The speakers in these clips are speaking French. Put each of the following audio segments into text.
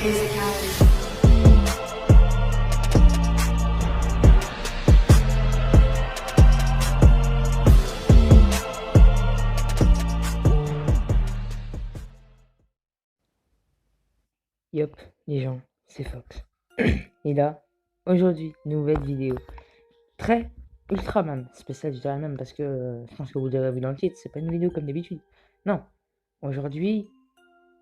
Yop, les gens, c'est Fox. Et là, aujourd'hui, nouvelle vidéo. Très, ultra même, spéciale, je dirais même, parce que je pense que vous l'avez vu dans le titre, c'est pas une vidéo comme d'habitude. Non, aujourd'hui,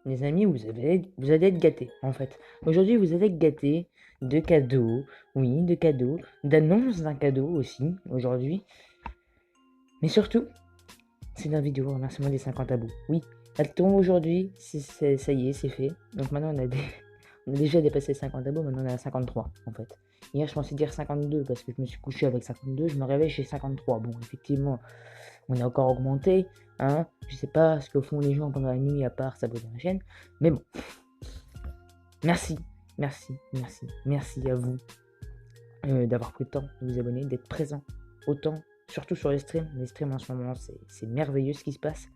les amis, vous allez être gâtés, en fait. Aujourd'hui, vous allez être gâtés de cadeaux, oui, de cadeaux, d'annonces d'un cadeau aussi, aujourd'hui. Mais surtout, c'est la vidéo remerciement des 50 abos. Oui, elle tombe aujourd'hui, ça y est, c'est fait. Donc maintenant, on a déjà dépassé 50 abos, maintenant on est à 53 en fait. Hier, je pensais dire 52 parce que je me suis couché avec 52, je me réveille chez 53. Bon, effectivement, on a encore augmenté, hein. Je sais pas ce que font les gens pendant la nuit à part s'abonner à la chaîne, mais bon. Merci, merci à vous d'avoir pris le temps de vous abonner, d'être présent autant, surtout sur les streams. Les streams en ce moment, c'est merveilleux ce qui se passe,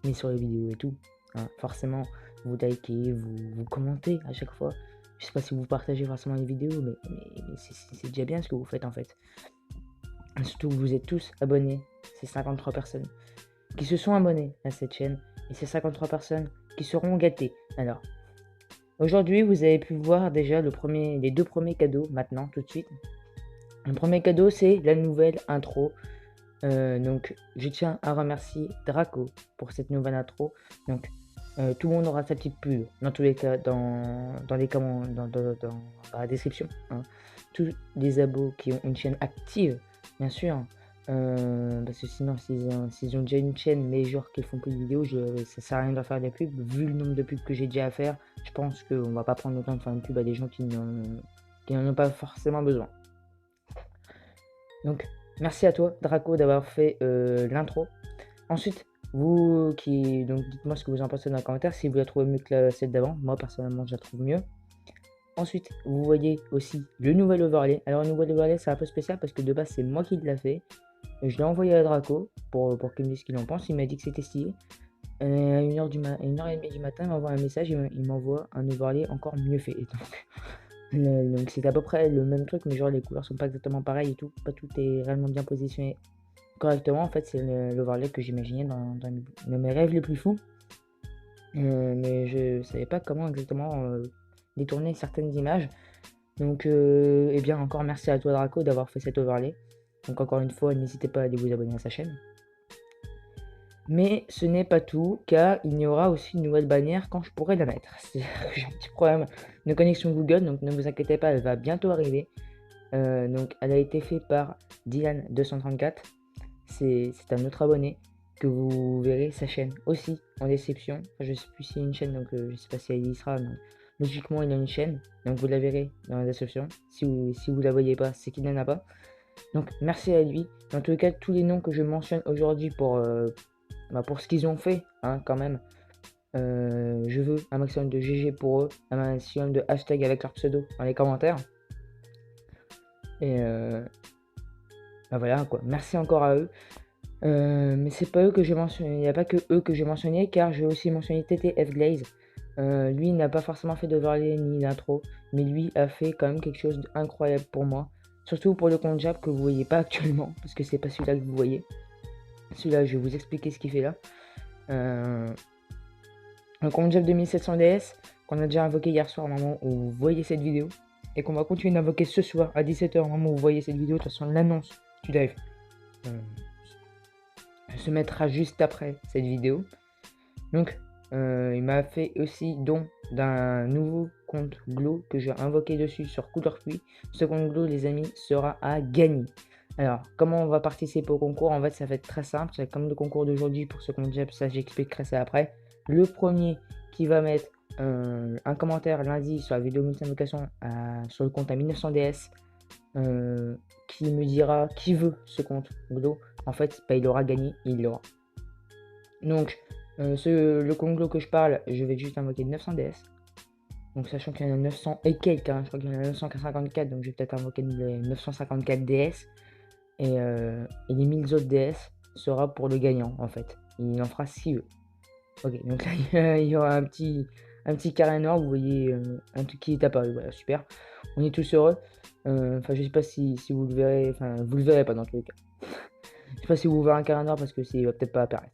mais sur les vidéos et tout, hein, forcément, vous likez, vous commentez à chaque fois. Je sais pas si vous partagez forcément les vidéos, mais c'est déjà bien ce que vous faites en fait. Et surtout, vous êtes tous abonnés, ces 53 personnes qui se sont abonnés à cette chaîne, et ces 53 personnes qui seront gâtées. Alors, aujourd'hui, vous avez pu voir déjà les deux premiers cadeaux, maintenant, tout de suite. Le premier cadeau, c'est la nouvelle intro. Donc, je tiens à remercier Draco pour cette nouvelle intro. Donc, tout le monde aura sa petite pub, dans tous les cas, dans la description, hein. Tous les abos qui ont une chaîne active, bien sûr. Parce que sinon, s'ils ont déjà une chaîne, mais genre qu'ils font plus de vidéos, ça sert à rien de leur faire des pubs. Vu le nombre de pubs que j'ai déjà à faire, je pense qu'on va pas prendre le temps de faire une pub à des gens qui n'en ont pas forcément besoin. Donc, merci à toi, Draco, d'avoir fait l'intro. Ensuite, donc dites-moi ce que vous en pensez dans les commentaires, si vous la trouvez mieux que celle d'avant. Moi, personnellement, je la trouve mieux. Ensuite, vous voyez aussi le nouvel overlay. Alors, le nouvel overlay, c'est un peu spécial parce que de base, c'est moi qui l'ai fait. Je l'ai envoyé à Draco pour qu'il me dise ce qu'il en pense. Il m'a dit que c'était stylé. À 1h30 du matin, il m'envoie un message, il m'envoie un overlay encore mieux fait. Donc c'est à peu près le même truc, mais genre les couleurs sont pas exactement pareilles et tout. Pas tout est réellement bien positionné correctement. En fait, c'est l'overlay que j'imaginais dans mes rêves les plus fous. Mais je savais pas comment exactement détourner certaines images. Donc, eh bien, encore merci à toi, Draco, d'avoir fait cet overlay. Donc, encore une fois, n'hésitez pas à aller vous abonner à sa chaîne. Mais ce n'est pas tout, car il y aura aussi une nouvelle bannière quand je pourrai la mettre. J'ai un petit problème de connexion Google, donc ne vous inquiétez pas, elle va bientôt arriver. Donc elle a été faite par Dylan234. C'est un autre abonné que vous verrez sa chaîne aussi en description. Enfin, je sais plus s'il y a une chaîne, donc je sais pas si elle y sera. Donc, logiquement, il a une chaîne, donc vous la verrez dans la description. Si vous la voyez pas, c'est qu'il n'en a pas. Donc merci à lui. Dans tous les cas, tous les noms que je mentionne aujourd'hui pour ce qu'ils ont fait, hein, quand même. Je veux un maximum de GG pour eux, un maximum de hashtag avec leur pseudo dans les commentaires. Et bah voilà quoi, merci encore à eux. Mais c'est pas eux que j'ai mentionné, il n'y a pas que eux que j'ai mentionné, car j'ai aussi mentionné TTF Glaze. Lui n'a pas forcément fait d'overlay ni d'intro, mais lui a fait quand même quelque chose d'incroyable pour moi. Surtout pour le compte Jab que vous voyez pas actuellement, parce que c'est pas celui-là que vous voyez. Celui-là, je vais vous expliquer ce qu'il fait là. Un compte Jab 2700 DS qu'on a déjà invoqué hier soir au moment où vous voyez cette vidéo, et qu'on va continuer d'invoquer ce soir à 17h au moment où vous voyez cette vidéo. De toute façon, l'annonce du live se mettra juste après cette vidéo. Donc il m'a fait aussi don d'un nouveau compte Glow que j'ai invoqué dessus sur Couleur Pluie. Ce compte Glow, les amis, sera à gagner. Alors, comment on va participer au concours? En fait, ça va être très simple. C'est comme le concours d'aujourd'hui pour ce compte Jab, ça j'expliquerai ça après. Le premier qui va mettre un commentaire lundi sur la vidéo multi-invocation sur le compte à 1900DS, qui me dira qui veut ce compte Glow, en fait, bah, il aura gagné, il l'aura. Donc, le compte Glow que je parle, je vais juste invoquer 900DS. Donc, sachant qu'il y en a 900 et quelques, hein, je crois qu'il y en a 954, donc je vais peut-être invoquer les 954 DS. Et les 1000 autres DS sera pour le gagnant, en fait. Il en fera 6 eux. Ok, donc là, il y aura un petit un petit carré noir, vous voyez un truc qui est apparu, voilà, super. On est tous heureux. Enfin, je sais pas si vous le verrez, enfin, vous le verrez pas dans tous les cas. Je sais pas si vous verrez un carré noir parce que c'est va peut-être pas apparaître.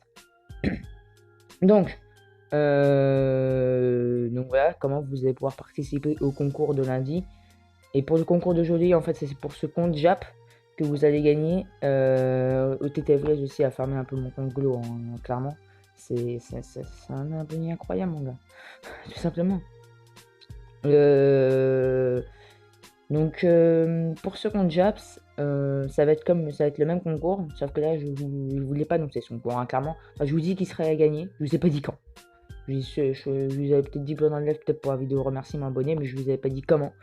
Donc voilà comment vous allez pouvoir participer au concours de lundi. Et pour le concours d'aujourd'hui, en fait, c'est pour ce compte Jap que vous allez gagner. Au TTF, aussi à farmer un peu mon compte Glo, hein, clairement. C'est un abonné incroyable, mon gars. Tout simplement. Donc, pour ce compte Japs, ça va être le même concours, sauf que là, je vous l'ai pas annoncé son concours, hein, clairement. Enfin, je vous dis qu'il serait à gagner, je vous ai pas dit quand. Je vous avais peut-être dit pendant le live, peut-être pour la vidéo remerciement abonné, mais je vous avais pas dit comment.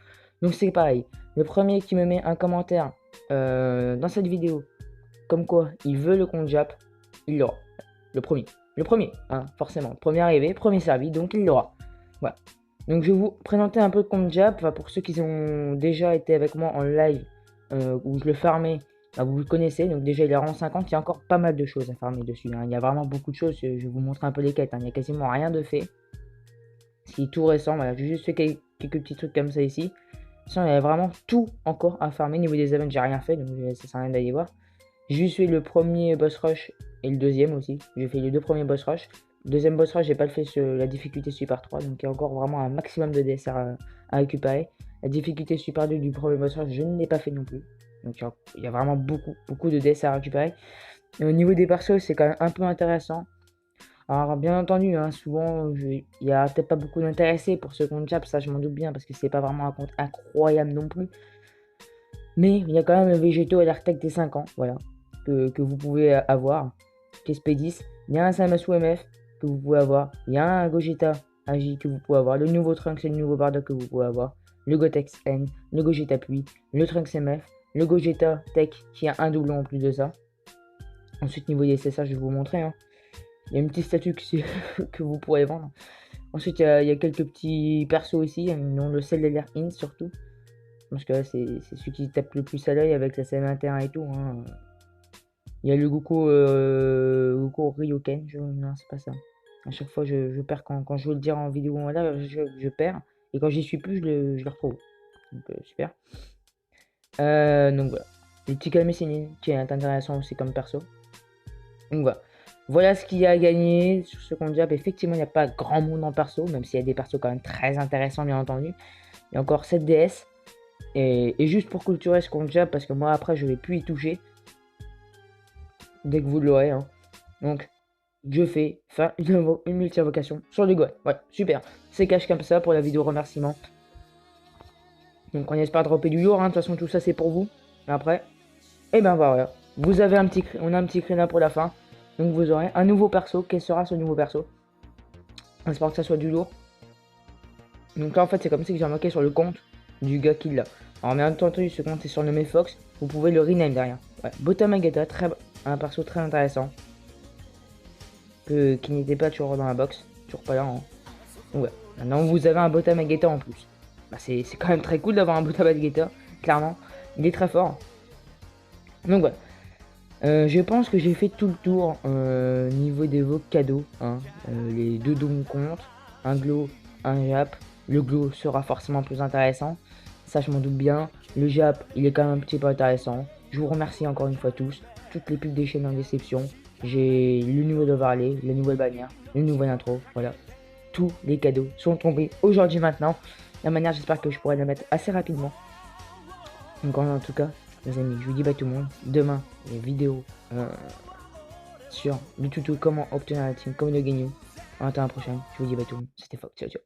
Donc c'est pareil, le premier qui me met un commentaire dans cette vidéo, comme quoi il veut le compte Jap, il l'aura. Le premier, hein, forcément. Premier arrivé, premier servi, donc il l'aura. Voilà. Donc je vais vous présenter un peu le compte Jap, enfin, pour ceux qui ont déjà été avec moi en live, où je le farmais, bah, vous le connaissez, donc déjà il est rang 50, il y a encore pas mal de choses à farmer dessus, hein. Il y a vraiment beaucoup de choses, je vais vous montrer un peu les quêtes, hein. Il n'y a quasiment rien de fait. C'est tout récent, voilà, j'ai juste fait quelques petits trucs comme ça ici. Sinon il y a vraiment tout encore à farmer, niveau des events j'ai rien fait, donc ça sert à rien d'aller voir. J'ai juste fait le premier boss rush et le deuxième aussi, j'ai fait les deux premiers boss rush. Le deuxième boss rush j'ai pas le fait sur la difficulté Super 3, donc il y a encore vraiment un maximum de DSR à récupérer. La difficulté Super 2 du premier boss rush je ne l'ai pas fait non plus, donc il y a vraiment beaucoup de DSR à récupérer. Et au niveau des persos c'est quand même un peu intéressant. Alors bien entendu, hein, souvent il y a peut-être pas beaucoup d'intéressés pour ce compte Jap, ça je m'en doute bien parce que c'est pas vraiment un compte incroyable non plus. Mais il y a quand même le Végéto et l'Artec des 5 ans, voilà, que vous pouvez avoir. TSP10, il y a un Samus MF que vous pouvez avoir, il y a un Gogeta AJ que vous pouvez avoir, le nouveau Trunks et le nouveau Bardock que vous pouvez avoir, le Gotex N, le Gogeta Pluie, le Trunks MF, le Gogeta Tech qui a un doublon en plus de ça. Ensuite niveau des SSR, je vais vous montrer, hein. Il y a une petite statue que vous pourrez vendre. Ensuite, il y a quelques petits persos aussi, dont le Cellaire In surtout. Parce que c'est celui qui tape le plus à l'œil avec la CM21 et tout, hein. Il y a le Goku, Goku Ryoken, non c'est pas ça. À chaque fois je perds quand je veux le dire en vidéo en live, je perds. Et quand j'y suis plus, je le retrouve. Donc super. Donc voilà. Le petit Calmécénine qui est intéressant aussi comme perso. Donc voilà. Voilà ce qu'il y a à gagner sur ce compte Jap. Effectivement, il n'y a pas grand monde en perso, même s'il y a des persos quand même très intéressants, bien entendu. Il y a encore 7 DS. Et juste pour clôturer ce compte Jap, parce que moi après je vais plus y toucher. Dès que vous l'aurez, hein. Donc, je fais faire une multi-invocation sur le Gohan. Ouais, super. C'est cash comme ça pour la vidéo remerciement. Donc, on espère dropper du lourd, hein. De toute façon, tout ça, c'est pour vous. Après, et ben voilà. Vous avez on a un petit créneau pour la fin. Donc, vous aurez un nouveau perso. Quel sera ce nouveau perso? On espère que ça soit du lourd. Donc là, en fait, c'est comme ça que j'ai remarqué sur le compte du gars qui l'a. Alors, bien entendu, ce compte est sur le Fox. Vous pouvez le rename derrière. Ouais, Botamagata, un perso très intéressant. Qui n'était pas toujours dans la box. Toujours pas là. Hein. Donc ouais. Maintenant, vous avez un Botamagata en plus. Bah, c'est quand même très cool d'avoir un Botamagata. Clairement. Il est très fort. Donc voilà. Je pense que j'ai fait tout le tour niveau des vos cadeaux. Hein. Les deux dons comptent. Un Glo, un Jap. Le Glo sera forcément plus intéressant. Ça, je m'en doute bien. Le Jap, il est quand même un petit peu intéressant. Je vous remercie encore une fois tous. Toutes les pubs des chaînes en déception. J'ai le nouveau overlay, la nouvelle bannière, le nouvel intro. Voilà. Tous les cadeaux sont tombés aujourd'hui maintenant. La manière, j'espère que je pourrai la mettre assez rapidement. Donc en tout cas, les amis, je vous dis bye tout le monde. Demain, les vidéos sur le tuto comment obtenir la team comme de Genyu. En attendant la prochaine, je vous dis bye tout le monde. C'était Fox. Ciao, ciao.